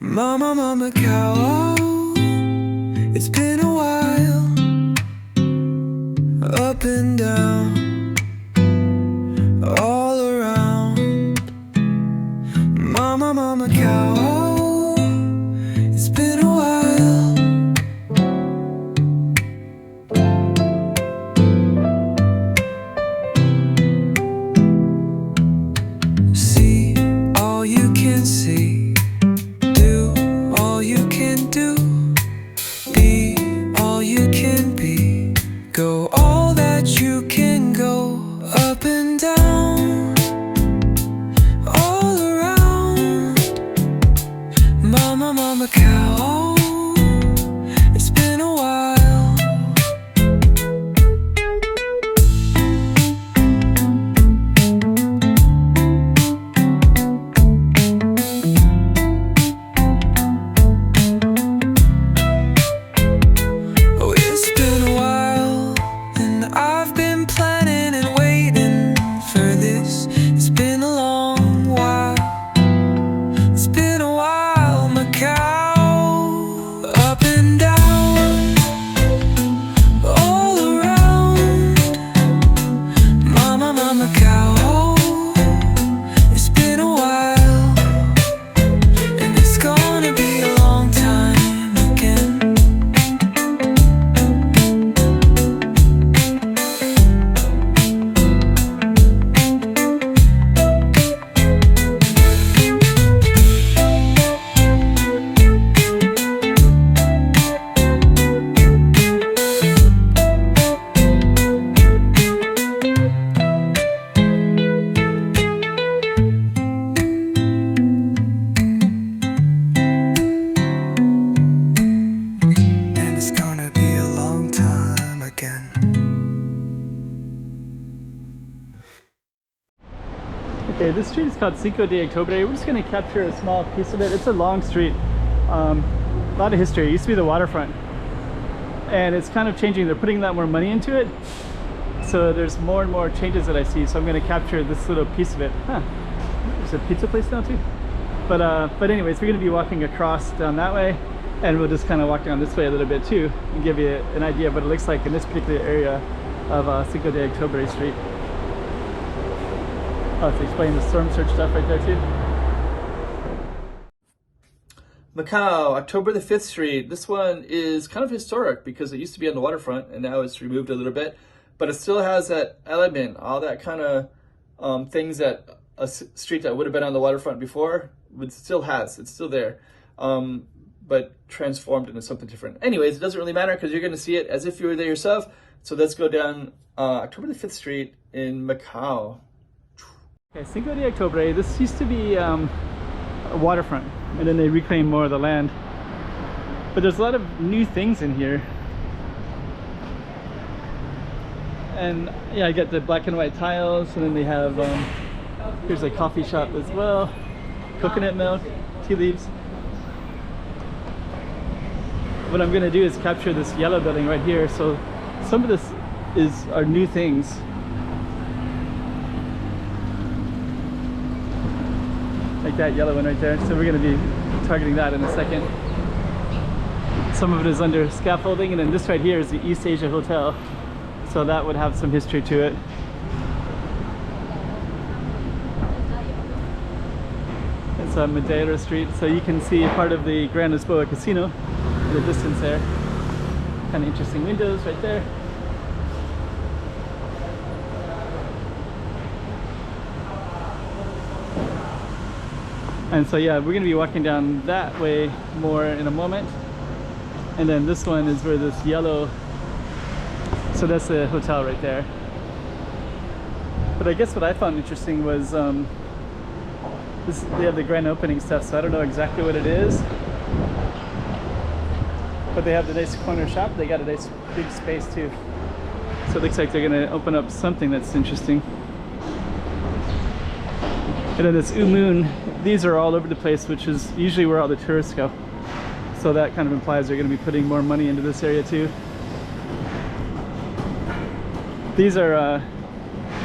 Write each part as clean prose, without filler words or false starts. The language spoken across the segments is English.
Mama, mama, cow, it's been a while, up and down, all around. Mama, mama, cow, it's been a while. See all you can see, all you can do, be all you can be, go all that you can go, up and down, all around. Mama, mama, cow, it's been a while. Okay, this street is called Cinco de Octubre. We're just going to capture a small piece of it. It's a long street, a lot of history. It used to be the waterfront, and it's kind of changing. They're putting a lot more money into it, so there's more and more changes that I see. So I'm going to capture this little piece of it. Huh. There's a pizza place now too. But anyways, we're going to be walking across down that way, and we'll just kind of walk down this way a little bit too, and give you an idea of what it looks like in this particular area of Cinco de Octubre Street. Oh, it's explaining the storm surge stuff right there too. Macau, October the 5th Street. This one is kind of historic because it used to be on the waterfront and now it's removed a little bit, but it still has that element, all that kind of things that a street that would have been on the waterfront before still has. It's still there, but transformed into something different. Anyways, it doesn't really matter because you're going to see it as if you were there yourself. So let's go down October the 5th Street in Macau. Okay, Cinco de Octubre, this used to be a waterfront, and then they reclaimed more of the land. But there's a lot of new things in here. And yeah, I get the black and white tiles, and then they have, here's a coffee shop as well, coconut milk, tea leaves. What I'm gonna do is capture this yellow building right here. So some of this are new things. Like that yellow one right there. So we're going to be targeting that in a second. Some of it is under scaffolding, and then this right here is the East Asia Hotel. So that would have some history to it. It's on Madeira Street, so you can see part of the Grand Lisboa Casino in the distance there. Kind of interesting windows right there. And so yeah, we're going to be walking down that way more in a moment. And then this one is where this yellow, so that's the hotel right there. But I guess what I found interesting was they have the grand opening stuff, so I don't know exactly what it is. But they have the nice corner shop, they got a nice big space too. So it looks like they're going to open up something that's interesting. And then this Moon, these are all over the place, which is usually where all the tourists go. So that kind of implies they're going to be putting more money into this area too. These are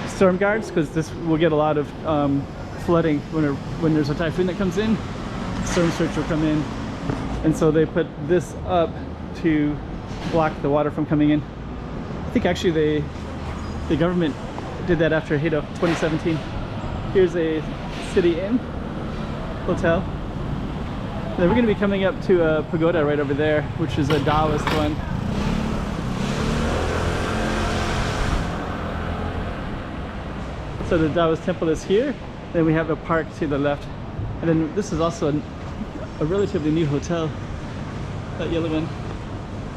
storm guards, because this will get a lot of flooding when there's a typhoon that comes in. storm surge will come in. And so they put this up to block the water from coming in. I think actually the government did that after Hato 2017. Here's a City Inn hotel. Then we're going to be coming up to a pagoda right over there, which is a Taoist one. So the Taoist temple is here. Then we have a park to the left. And then this is also a relatively new hotel, that yellow one.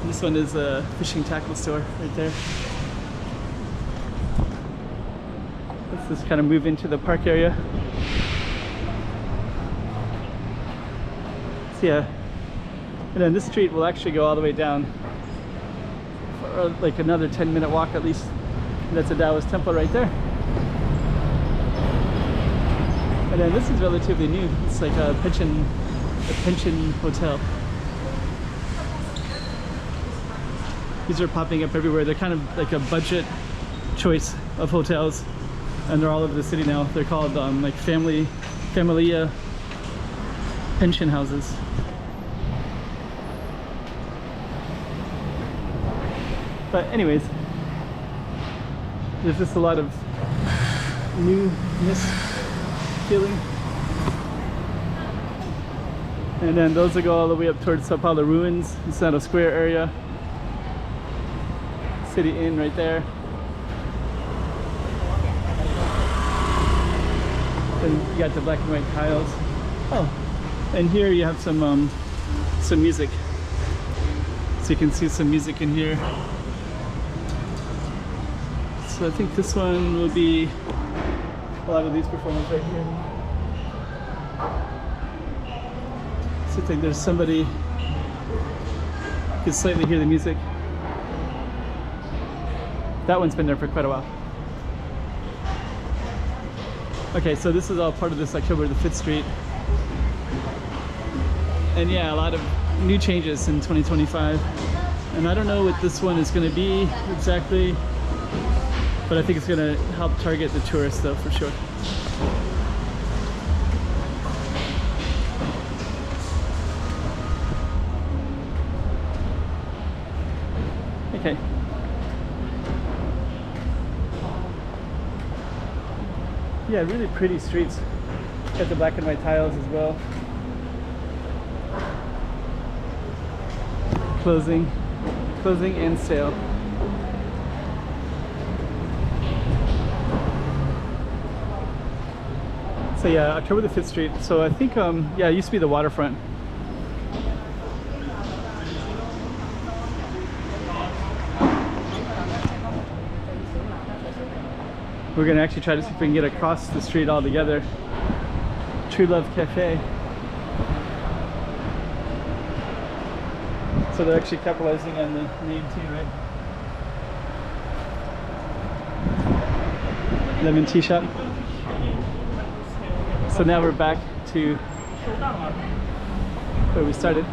And this one is a fishing tackle store right there. Let's just kind of move into the park area. So yeah, and then this street will actually go all the way down for like another 10-minute walk at least. And that's a Taoist temple right there. And then this is relatively new. It's like a pension hotel. These are popping up everywhere. They're kind of like a budget choice of hotels, and they're all over the city now. They're called like familia pension houses. But anyways, there's just a lot of newness feeling. And then those will go all the way up towards Sao Paulo ruins, the Santa Square area. City Inn right there. And you got the black and white tiles. Oh, and here you have some music. So you can see some music in here. So I think this one will be a lot of these performers right here. So I think there's somebody, you can slightly hear the music. That one's been there for quite a while. Okay, so this is all part of this October the 5th Street. And yeah, a lot of new changes in 2025. And I don't know what this one is going to be exactly, but I think it's going to help target the tourists though, for sure. Okay. Yeah, really pretty streets. Got the black and white tiles as well. Closing and sale. So yeah, October the 5th Street. So I think, yeah, it used to be the waterfront. We're gonna actually try to see if we can get across the street all together. True Love Cafe. So they're actually capitalizing on the name too, right? Lemon tea shop. So now we're back to where we started.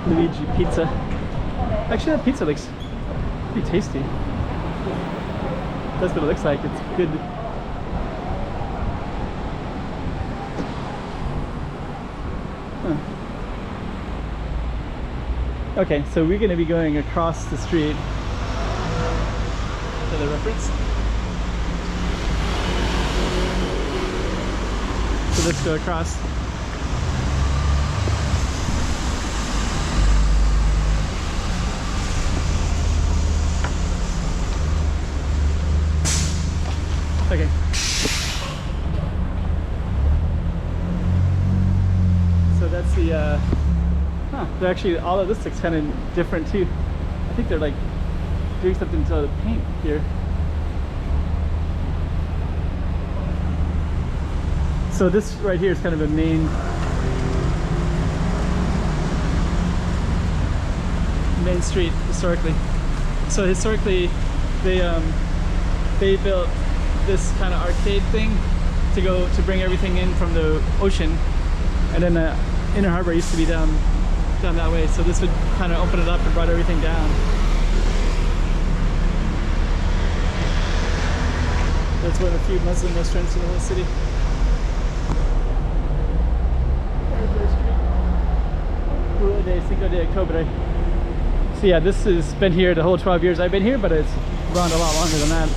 Luigi Pizza. Actually, that pizza looks pretty tasty. That's what it looks like. It's good. Huh. Okay, so we're going to be going across the street. For the reference. So let's go across. Okay. So that's the, they're actually, all of this looks kind of different too. I think they're like doing something to the paint here. So this right here is kind of a main street historically. So historically, they built this kind of arcade thing to bring everything in from the ocean, and then the inner harbor used to be down that way. So this would kind of open it up and brought everything down. That's one of the few Muslim restaurants in the whole city. Cinco de Octubre. So yeah, this has been here the whole 12 years I've been here, but it's run a lot longer than that.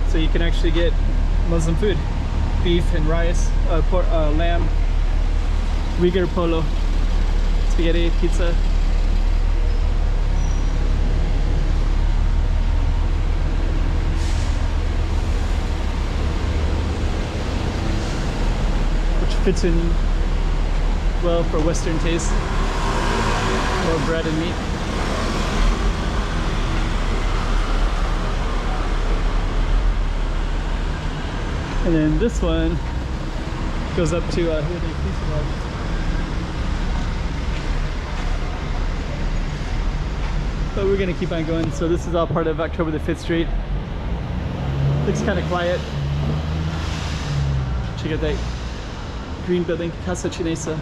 So you can actually get Muslim food, beef and rice, lamb, Uyghur polo, spaghetti, pizza. Which fits in well for Western taste. More bread and meat. And then this one goes up to but we're gonna keep on going. So this is all part of October the 5th Street. Looks kind of quiet. Check out that green building, Casa Chinesa.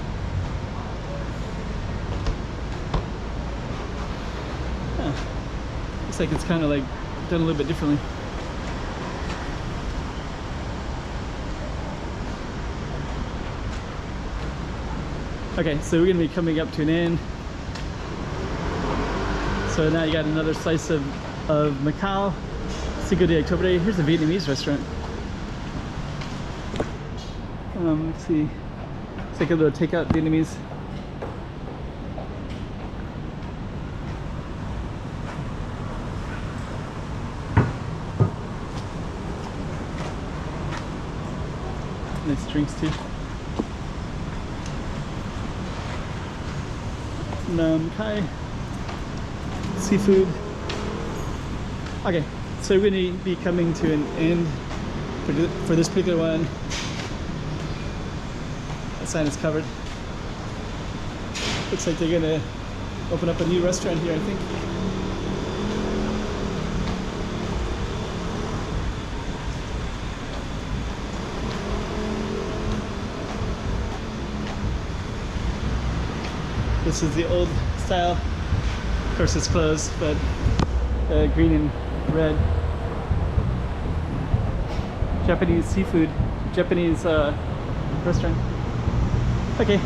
Huh. Looks like it's kind of like done a little bit differently. Okay, so we're gonna be coming up to an end. So now you got another slice of Macau, Cinco de Octubre. Here's a Vietnamese restaurant. Let's see. It's like a little takeout Vietnamese. Nice drinks too. Kai seafood. Okay, so we're going to be coming to an end for this particular one. That sign is covered. Looks like they're going to open up a new restaurant here, I think. This is the old style. Of course it's closed, but green and red. Japanese seafood, Japanese restaurant. Okay.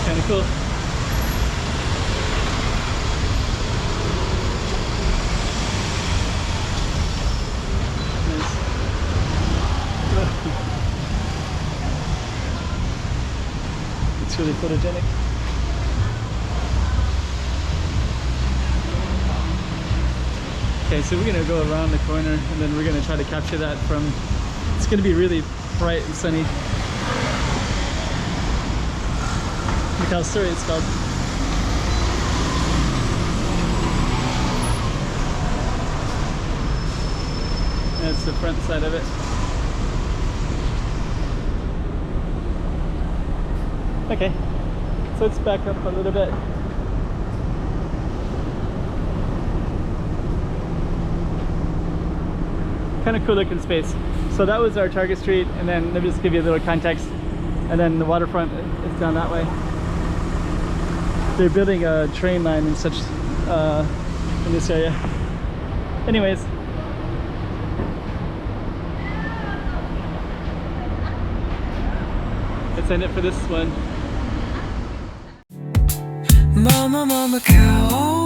Kind of cool. Nice. It's really photogenic. Okay, so we're gonna go around the corner and then we're gonna try to capture that from, it's gonna be really bright and sunny. Macau Story it's called. That's the front side of it. Okay, so let's back up a little bit. Kind of cool looking space. So that was our target street, and then let me just give you a little context. And then the waterfront is down that way. They're building a train line and such in this area. Anyways. Let's end it for this one. Mama, Mama, cow.